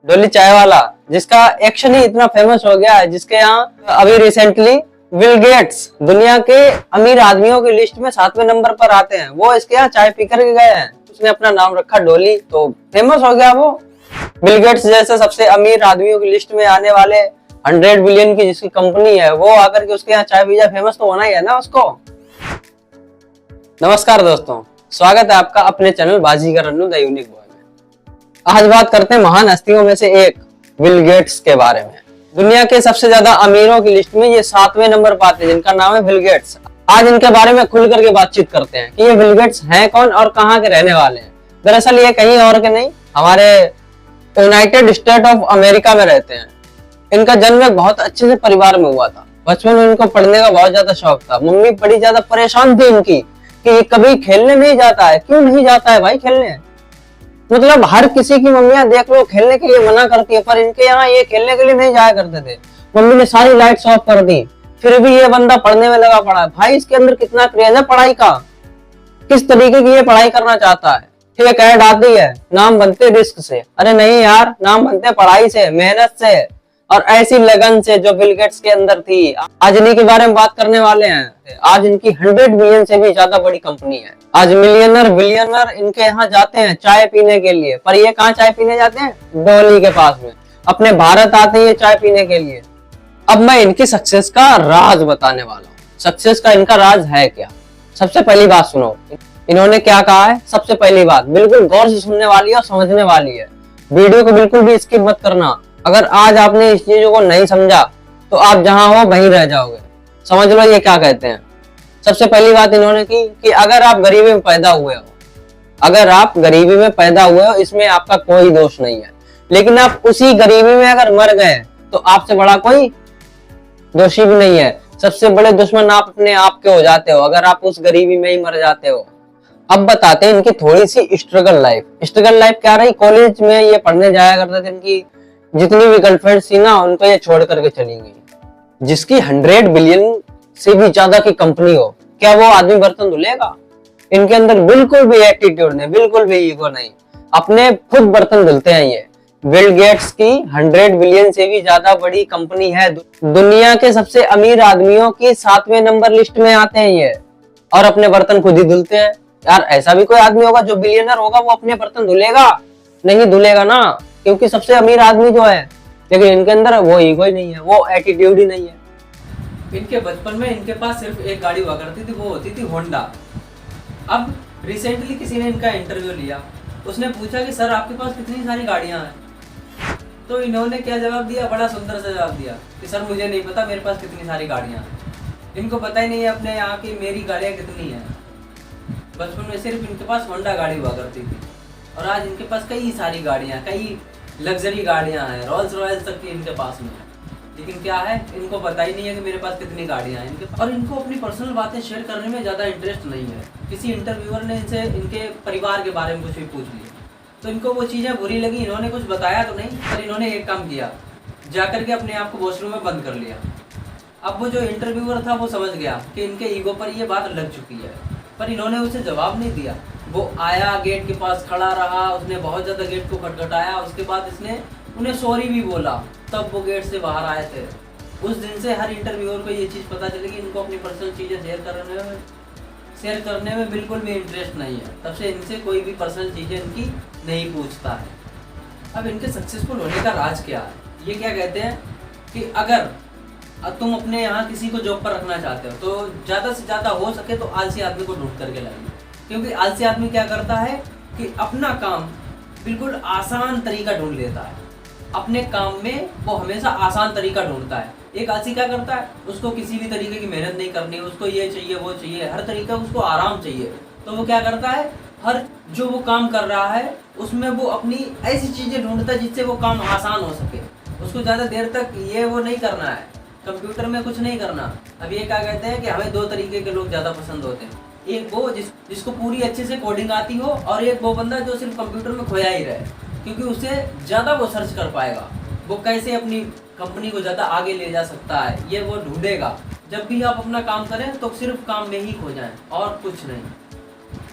डोली चाय वाला, जिसका एक्शन ही इतना फेमस हो गया है, जिसके यहाँ अभी रिसेंटली बिल गेट्स दुनिया के अमीर आदमियों की लिस्ट में 7वें नंबर पर आते हैं। वो इसके यहाँ चाय पीकर के गए हैं, उसने अपना नाम रखा डोली, तो फेमस हो गया वो। बिल गेट्स जैसे सबसे अमीर आदमियों की लिस्ट में आने वाले 100 बिलियन की जिसकी कंपनी है, वो आकर के उसके यहाँ चाय पी जाए, फेमस तो होना ही है ना उसको। नमस्कार दोस्तों, स्वागत है आपका अपने channel Baazigar Annu the unique boy में। आज बात करते हैं महान हस्तियों में से एक बिल गेट्स के बारे में। दुनिया के सबसे ज्यादा अमीरों की लिस्ट में ये 7वें नंबर पर आते हैं, जिनका नाम है बिल गेट्स। आज इनके बारे में खुल करके बातचीत करते हैं कि ये बिल गेट्स हैं कौन और कहाँ के रहने वाले हैं। दरअसल ये कहीं और के नहीं, हमारे यूनाइटेड स्टेट ऑफ अमेरिका में रहते हैं। इनका जन्म एक बहुत अच्छे से परिवार में हुआ था। बचपन में इनको पढ़ने का बहुत ज्यादा शौक था। मम्मी बड़ी ज्यादा परेशान थी इनकी कि ये कभी खेलने नहीं जाता है। क्यों नहीं जाता है भाई खेलने? मतलब हर किसी की मम्मियां देख लो खेलने के लिए मना करती है, पर इनके यहाँ ये खेलने के लिए नहीं जाया करते थे। मम्मी ने सारी लाइट्स ऑफ कर दी, फिर भी ये बंदा पढ़ने में लगा पड़ा है। भाई इसके अंदर कितना क्रेज है पढ़ाई का, किस तरीके की ये पढ़ाई करना चाहता है। ठीक ऐड आती है, नाम बनते रिस्क से। अरे नहीं यार, नाम बनते पढ़ाई से, मेहनत से और ऐसी लगन से जो बिल गेट्स के अंदर थी। आज इन्हीं के बारे में बात करने वाले हैं। आज इनकी 100 बिलियन से भी ज्यादा बड़ी कंपनी है। आज मिलियनर बिलियनर इनके यहाँ जाते हैं चाय पीने के लिए। पर ये कहाँ चाय पीने जाते हैं? डोली के पास में। अपने भारत आते हैं चाय पीने के लिए। अब मैं इनकी सक्सेस का राज बताने वाला हूँ। सक्सेस का इनका राज है क्या? सबसे पहली बात सुनो, इन्होंने क्या कहा है। सबसे पहली बात बिल्कुल गौर से सुनने वाली है और समझने वाली है। वीडियो को बिल्कुल भी स्किप मत करना। अगर आज आपने इस चीजों को नहीं समझा तो आप जहां हो वहीं रह जाओगे। समझ लो ये क्या कहते हैं। सबसे पहली बात इन्होंने की कि अगर आप गरीबी में पैदा हुए हो, अगर आप गरीबी में पैदा हुए हो, इसमें आपका कोई दोष नहीं है। लेकिन आप उसी गरीबी में अगर मर गए तो आपसे बड़ा कोई दोषी भी नहीं है। सबसे बड़े दुश्मन आप अपने आप के हो जाते हो अगर आप उस गरीबी में ही मर जाते हो। अब बताते हैं इनकी थोड़ी सी स्ट्रगल लाइफ। स्ट्रगल लाइफ क्या रही? कॉलेज में ये पढ़ने जाया करते थे, इनकी जितनी भी गर्लफ्रेंड थी ना उनको ये छोड़ करके चली गई। जिसकी 100 बिलियन से भी ज्यादा की कंपनी हो, क्या वो आदमी बर्तन धुलेगा? इनके अंदर बिल्कुल भी एटीट्यूड नहीं, बिल्कुल भी ईगो नहीं, अपने खुद बर्तन धुलते हैं ये। बिल गेट्स की 100 बिलियन से भी ज्यादा बड़ी कंपनी है। दुनिया के सबसे अमीर आदमियों की 7वें नंबर लिस्ट में आते हैं ये, और अपने बर्तन खुद ही धुलते हैं। यार ऐसा भी कोई आदमी होगा जो बिलियनर होगा वो अपने बर्तन धुलेगा? नहीं धुलेगा ना, क्योंकि सबसे अमीर आदमी जो है। लेकिन इनके अंदर वो ईगो ही नहीं है, वो एटीट्यूड ही नहीं है। इनके बचपन में इनके पास सिर्फ एक गाड़ी हुआ करती थी, वो होती थी होंडा। अब रिसेंटली किसी ने इनका इंटरव्यू लिया, उसने पूछा कि सर आपके पास कितनी सारी गाड़ियां हैं? तो इन्होंने क्या जवाब दिया? बड़ा सुंदर सा जवाब दिया कि सर मुझे नहीं पता मेरे पास कितनी सारी गाड़ियां हैं। इनको पता ही नहीं है अपने यहाँ की मेरी गाड़ियाँ कितनी हैं। बचपन में सिर्फ इनके पास होंडा गाड़ी हुआ करती थी, और आज इनके पास कई सारी गाड़ियाँ, कई लग्जरी गाड़ियाँ हैं, रोल्स रॉयल्स तक की इनके पास में है। लेकिन क्या है, इनको पता ही नहीं है कि मेरे पास कितनी गाड़ियाँ हैं इनके। और इनको अपनी पर्सनल बातें शेयर करने में ज़्यादा इंटरेस्ट नहीं है। किसी इंटरव्यूअर ने इनसे इनके परिवार के बारे में कुछ भी पूछ लिया तो इनको वो चीज़ें बुरी लगी। इन्होंने कुछ बताया तो नहीं, पर इन्होंने एक काम किया, जाकर के अपने आप को वॉशरूम में बंद कर लिया। अब वो जो इंटरव्यूअर था वो समझ गया कि इनके ईगो पर ये बात लग चुकी है, पर इन्होंने उसे जवाब नहीं दिया। वो आया, गेट के पास खड़ा रहा, उसने बहुत ज़्यादा गेट को खटखटाया। उसके बाद इसने उन्हें सॉरी भी बोला, तब वो गेट से बाहर आए थे। उस दिन से हर इंटरव्यूअर को ये चीज़ पता चली कि इनको अपनी पर्सनल चीज़ें शेयर करने में बिल्कुल भी इंटरेस्ट नहीं है। तब से इनसे कोई भी पर्सनल चीज़ें इनकी नहीं पूछता है। अब इनके सक्सेसफुल होने का राज क्या है? ये क्या कहते हैं कि अगर तुम अपने यहाँ किसी को जॉब पर रखना चाहते हो तो ज़्यादा से ज़्यादा हो सके तो आलसी आदमी को ढूंढ करके लाइए। क्योंकि आलसी आदमी क्या करता है कि अपना काम बिल्कुल आसान तरीका ढूंढ लेता है। अपने काम में वो हमेशा आसान तरीका ढूंढता है। एक आलसी क्या करता है, उसको किसी भी तरीके की मेहनत नहीं करनी, उसको ये चाहिए वो चाहिए, हर तरीका उसको आराम चाहिए। तो वो क्या करता है, हर जो वो काम कर रहा है उसमें वो अपनी ऐसी चीज़ें ढूंढता है जिससे वो काम आसान हो सके। उसको ज़्यादा देर तक ये वो नहीं करना है, कंप्यूटर में कुछ नहीं करना। अब ये क्या कहते हैं कि हमें दो तरीके के लोग ज़्यादा पसंद होते हैं। एक वो जिसको पूरी अच्छे से कोडिंग आती हो, और एक वो बंदा जो सिर्फ कंप्यूटर में खोया ही रहे, क्योंकि उससे ज़्यादा वो सर्च कर पाएगा, वो कैसे अपनी कंपनी को ज़्यादा आगे ले जा सकता है, ये वो ढूंढेगा। जब भी आप अपना काम करें तो सिर्फ काम में ही खो जाएं और कुछ नहीं।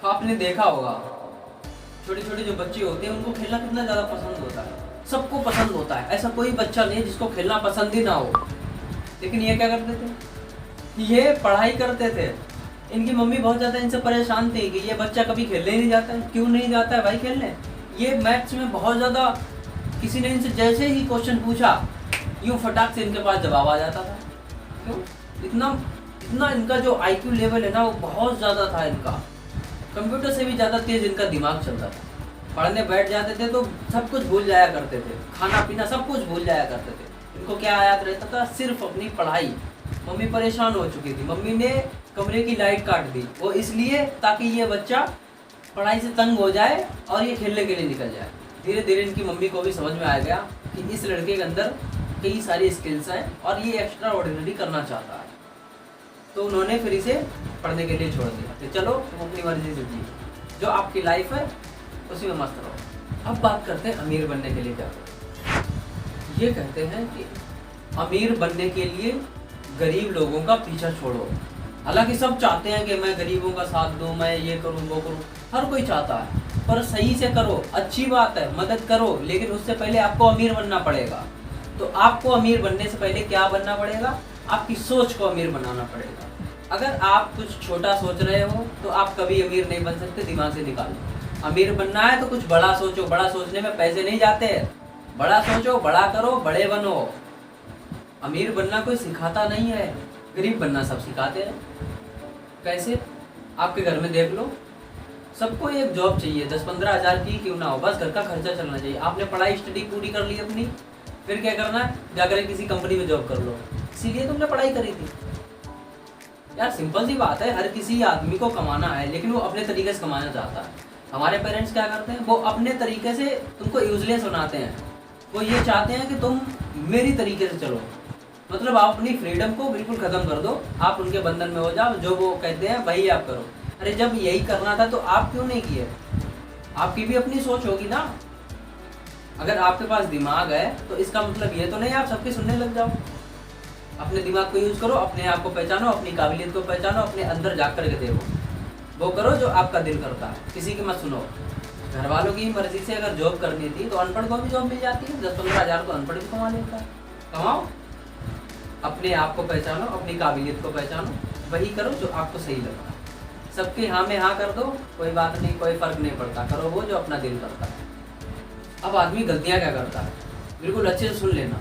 आपने देखा होगा छोटे छोटे जो बच्चे होते हैं उनको खेलना कितना ज़्यादा पसंद होता है, सबको पसंद होता है, ऐसा कोई बच्चा नहीं है जिसको खेलना पसंद ही ना हो। लेकिन ये क्या करते थे, ये पढ़ाई करते थे। इनकी मम्मी बहुत ज़्यादा इनसे परेशान थी कि ये बच्चा कभी खेलने ही नहीं जाता है। क्यों नहीं जाता है भाई खेलने? ये मैथ्स में बहुत ज़्यादा, किसी ने इनसे जैसे ही क्वेश्चन पूछा यूँ फटाक से इनके पास जवाब आ जाता था। क्यों? इतना इनका जो IQ लेवल है ना वो बहुत ज़्यादा था इनका, कंप्यूटर से भी ज़्यादा तेज इनका दिमाग चलता था। पढ़ने बैठ जाते थे तो सब कुछ भूल जाया करते थे, खाना पीना सब कुछ भूल जाया करते थे। इनको क्या याद रहता था? सिर्फ अपनी पढ़ाई। मम्मी परेशान हो चुकी थी, मम्मी ने कमरे की लाइट काट दी, वो इसलिए ताकि ये बच्चा पढ़ाई से तंग हो जाए और ये खेलने के लिए निकल जाए। धीरे धीरे इनकी मम्मी को भी समझ में आ गया कि इस लड़के के अंदर कई सारी स्किल्स हैं और ये एक्स्ट्रा ऑर्डिनरी करना चाहता है, तो उन्होंने फिर इसे पढ़ने के लिए छोड़ दिया कि चलो तुम अपनी मर्जी से जियो, जो आपकी लाइफ है उसी में मस्त रहो। अब बात करते हैं अमीर बनने के लिए क्या करें। ये कहते हैं कि अमीर बनने के लिए गरीब लोगों का पीछा छोड़ो। हालांकि सब चाहते हैं कि मैं गरीबों का साथ दूं, मैं ये करूं वो करूं, हर कोई चाहता है, पर सही से करो, अच्छी बात है, मदद करो, लेकिन उससे पहले आपको अमीर बनना पड़ेगा। तो आपको अमीर बनने से पहले क्या बनना पड़ेगा? आपकी सोच को अमीर बनाना पड़ेगा। अगर आप कुछ छोटा सोच रहे हो तो आप कभी अमीर नहीं बन सकते, दिमाग से निकालो। अमीर बनना है तो कुछ बड़ा सोचो, बड़ा सोचने में पैसे नहीं जाते, बड़ा सोचो, बड़ा करो, बड़े बनो। अमीर बनना कोई सिखाता नहीं है, गरीब बनना सब सिखाते हैं। कैसे? आपके घर में देख लो, सबको एक जॉब चाहिए, 10-15 हज़ार की क्यों ना हो, बस घर का खर्चा चलना चाहिए। आपने पढ़ाई स्टडी पूरी कर ली अपनी, फिर क्या करना है? जाकर किसी कंपनी में जॉब कर लो, इसीलिए तुमने पढ़ाई करी थी। यार सिंपल सी बात है, हर किसी आदमी को कमाना है, लेकिन वो अपने तरीके से कमाना चाहता है। हमारे पेरेंट्स क्या करते हैं, वो अपने तरीके से तुमको यूजलेस बनाते हैं। वो ये चाहते हैं कि तुम मेरी तरीके से चलो, मतलब आप अपनी फ्रीडम को बिल्कुल ख़त्म कर दो, आप उनके बंधन में हो जाओ, जो वो कहते हैं वही आप करो। अरे जब यही करना था तो आप क्यों नहीं किए? आपकी भी अपनी सोच होगी ना। अगर आपके पास दिमाग है तो इसका मतलब ये तो नहीं आप सबके सुनने लग जाओ। अपने दिमाग को यूज़ करो, अपने आप को पहचानो, अपनी काबिलियत को पहचानो, अपने अंदर जा कर के देखो, वो करो जो आपका दिल करता है, किसी की मत सुनो। घर वालों की मर्जी से अगर जॉब करनी थी तो अनपढ़ को भी जॉब मिल जाती है, 10-15 हज़ार तो अनपढ़ भी कमा लेता है। कमाओ, अपने आप को पहचानो, अपनी काबिलियत को पहचानो, वही करो जो आपको सही लगता है। सबके हाँ में हाँ कर दो, कोई बात नहीं, कोई फ़र्क नहीं पड़ता, करो वो जो अपना दिल करता है। अब आदमी गलतियाँ क्या करता है, बिल्कुल अच्छे से सुन लेना।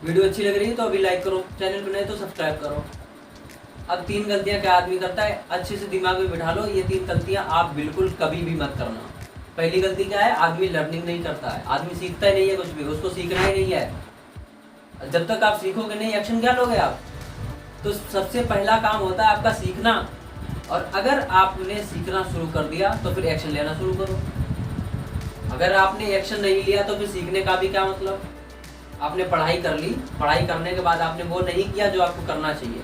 वीडियो अच्छी लग रही है तो अभी लाइक करो, चैनल पर नहीं तो सब्सक्राइब करो। अब 3 गलतियाँ क्या आदमी करता है, अच्छे से दिमाग में बिठा लो, ये 3 गलतियाँ आप बिल्कुल कभी भी मत करना। पहली गलती क्या है, आदमी लर्निंग नहीं करता है, आदमी सीखता ही नहीं है कुछ भी, उसको सीखना ही नहीं है। जब तक आप सीखोगे नहीं, एक्शन क्या लोगे आप? तो सबसे पहला काम होता है आपका सीखना, और अगर आपने सीखना शुरू कर दिया तो फिर एक्शन लेना शुरू करो। अगर आपने एक्शन नहीं लिया तो फिर सीखने का भी क्या मतलब? आपने पढ़ाई कर ली, पढ़ाई करने के बाद आपने वो नहीं किया जो आपको करना चाहिए,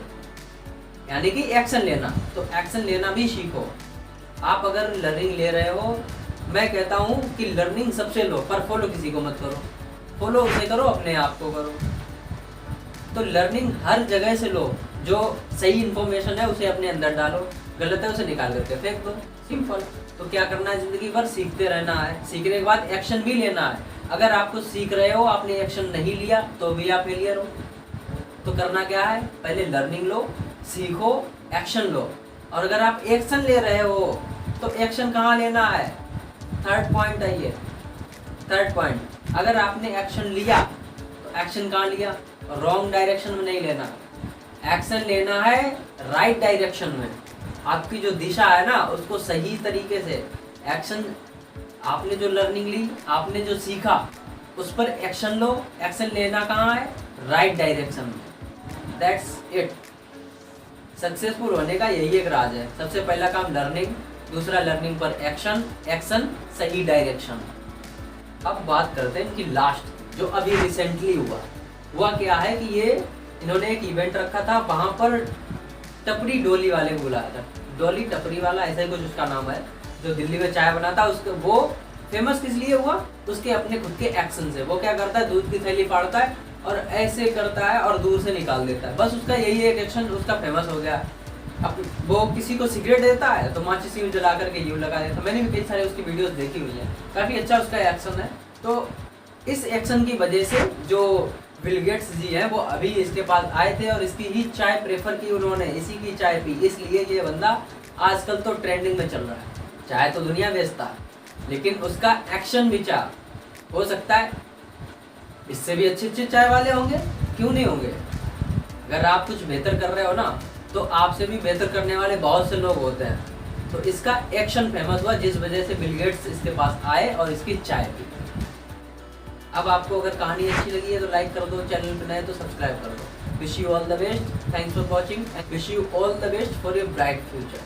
यानी कि एक्शन लेना। तो एक्शन लेना भी सीखो। आप अगर लर्निंग ले रहे हो, मैं कहता हूँ कि लर्निंग सबसे लो, पर फॉलो किसी को मत करो। फॉलो उसे करो, अपने आप को करो। तो लर्निंग हर जगह से लो, जो सही इन्फॉर्मेशन है उसे अपने अंदर डालो, गलत है उसे निकाल करके फेंक दो, सिंपल। तो क्या करना है, ज़िंदगी भर सीखते रहना है, सीखने के बाद एक्शन भी लेना है। अगर आप कुछ सीख रहे हो, आपने एक्शन नहीं लिया तो भी आप फेलियर हो। तो करना क्या है, पहले लर्निंग लो, सीखो, एक्शन लो। और अगर आप एक्शन ले रहे हो तो एक्शन कहाँ लेना है? थर्ड पॉइंट है ये, थर्ड पॉइंट। अगर आपने एक्शन लिया तो एक्शन कहाँ लिया? रॉन्ग डायरेक्शन में नहीं लेना, एक्शन लेना है राइट डायरेक्शन में। आपकी जो दिशा है ना उसको सही तरीके से एक्शन, आपने जो लर्निंग ली, आपने जो सीखा उस पर एक्शन लो। एक्शन लेना कहाँ है? राइट डायरेक्शन में। That's it. सक्सेसफुल होने का यही एक राज है। सबसे पहला काम लर्निंग, दूसरा लर्निंग पर एक्शन, एक्शन सही डायरेक्शन। अब बात करते हैं इनकी लास्ट, जो अभी रिसेंटली हुआ क्या है कि ये इन्होंने एक इवेंट रखा था, वहाँ पर टपरी डोली वाले को बुलाया था। डोली टपरी वाला ऐसा ही कुछ उसका नाम है, जो दिल्ली में चाय बनाता है। उसके वो फेमस किस लिए हुआ? उसके अपने खुद के एक्शन से। वो क्या करता है, दूध की थैली फाड़ता है और ऐसे करता है और दूर से निकाल देता है, बस उसका यही एक एक्शन उसका फेमस हो गया। अब वो किसी को सिगरेट देता है तो माचिस यूं जला करके यूं लगा देता। मैंने भी कई सारे उसकी वीडियोस देखी हुई हैं, काफ़ी अच्छा उसका एक्शन है। तो इस एक्शन की वजह से जो बिल गेट्स जी हैं वो अभी इसके पास आए थे और इसकी ही चाय प्रेफर की उन्होंने, इसी की चाय पी, इसलिए ये बंदा आजकल तो ट्रेंडिंग में चल रहा है। चाय तो दुनिया बेचता है लेकिन उसका एक्शन भी चाह हो सकता है इससे भी अच्छे चाय वाले होंगे, क्यों नहीं होंगे। अगर आप कुछ बेहतर कर रहे हो ना तो आपसे भी बेहतर करने वाले बहुत से लोग होते हैं। तो इसका एक्शन फेमस हुआ जिस वजह से बिल गेट्स इसके पास आए और इसकी चाय पी। अब आपको अगर कहानी अच्छी लगी है तो लाइक कर दो, चैनल पे नए तो सब्सक्राइब कर दो। Wish you all the best, thanks for watching and wish you all the best for your bright future.